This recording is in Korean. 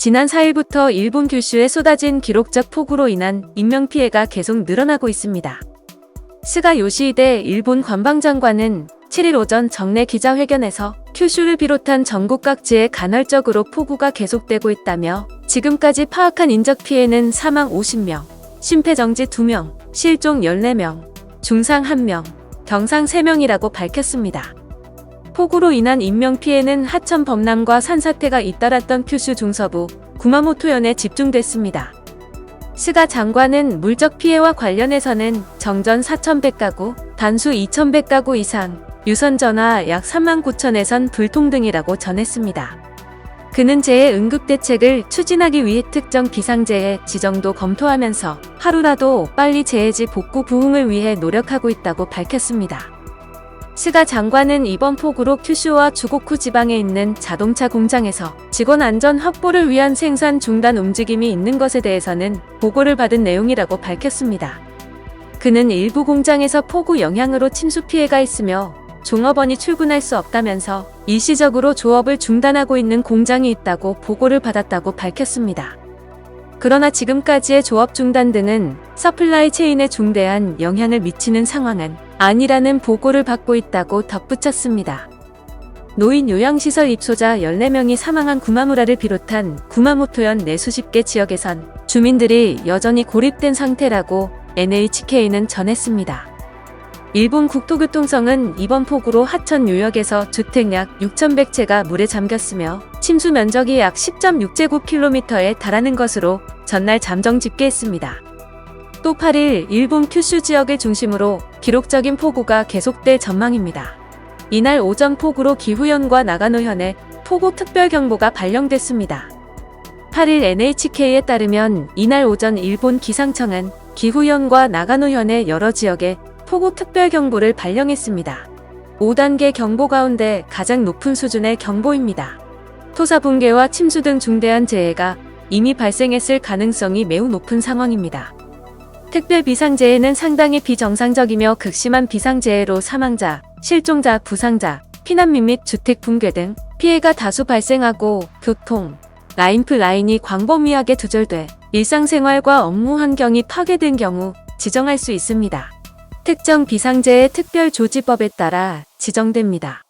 지난 4일부터 일본 규슈에 쏟아진 기록적 폭우로 인한 인명피해가 계속 늘어나고 있습니다. 스가 요시히데 일본 관방장관은 7일 오전 정례 기자회견에서 큐슈를 비롯한 전국 각지에 간헐적으로 폭우가 계속되고 있다며 지금까지 파악한 인적 피해는 사망 50명, 심폐정지 2명, 실종 14명, 중상 1명, 경상 3명이라고 밝혔습니다. 폭우로 인한 인명피해는 하천 범람과 산사태가 잇따랐던 큐슈 중서부 구마모토현에 집중됐습니다. 스가 장관은 물적 피해와 관련해서는 정전 4,100가구, 단수 2,100가구 이상, 유선전화 약 39,000회선 불통 등이라고 전했습니다. 그는 재해 응급대책을 추진하기 위해 특정 비상재해 지정도 검토하면서 하루라도 빨리 재해지 복구 부흥을 위해 노력하고 있다고 밝혔습니다. 스가 장관은 이번 폭우로 큐슈와 주고쿠 지방에 있는 자동차 공장에서 직원 안전 확보를 위한 생산 중단 움직임이 있는 것에 대해서는 보고를 받은 내용이라고 밝혔습니다. 그는 일부 공장에서 폭우 영향으로 침수 피해가 있으며 종업원이 출근할 수 없다면서 일시적으로 조업을 중단하고 있는 공장이 있다고 보고를 받았다고 밝혔습니다. 그러나 지금까지의 조업 중단 등은 서플라이 체인에 중대한 영향을 미치는 상황은 아니라는 보고를 받고 있다고 덧붙였습니다. 노인 요양시설 입소자 14명이 사망한 구마무라를 비롯한 구마모토현 내 수십 개 지역에선 주민들이 여전히 고립된 상태라고 NHK는 전했습니다. 일본 국토교통성은 이번 폭우로 하천 유역에서 주택 약 6,100채가 물에 잠겼으며 침수 면적이 약 10.6제곱킬로미터에 달하는 것으로 전날 잠정 집계했습니다. 또 8일 일본 큐슈 지역을 중심으로 기록적인 폭우가 계속될 전망입니다. 이날 오전 폭우로 기후현과 나가노현에 폭우 특별경보가 발령됐습니다. 8일 NHK에 따르면 이날 오전 일본 기상청은 기후현과 나가노현의 여러 지역에 폭우 특별경보를 발령했습니다. 5단계 경보 가운데 가장 높은 수준의 경보입니다. 토사 붕괴와 침수 등 중대한 재해가 이미 발생했을 가능성이 매우 높은 상황입니다. 특별 비상재해는 상당히 비정상적이며 극심한 비상재해로 사망자, 실종자, 부상자, 피난민 및 주택 붕괴 등 피해가 다수 발생하고 교통, 라인이 광범위하게 두절돼 일상생활과 업무 환경이 파괴된 경우 지정할 수 있습니다. 특정 비상재해 특별조치법에 따라 지정됩니다.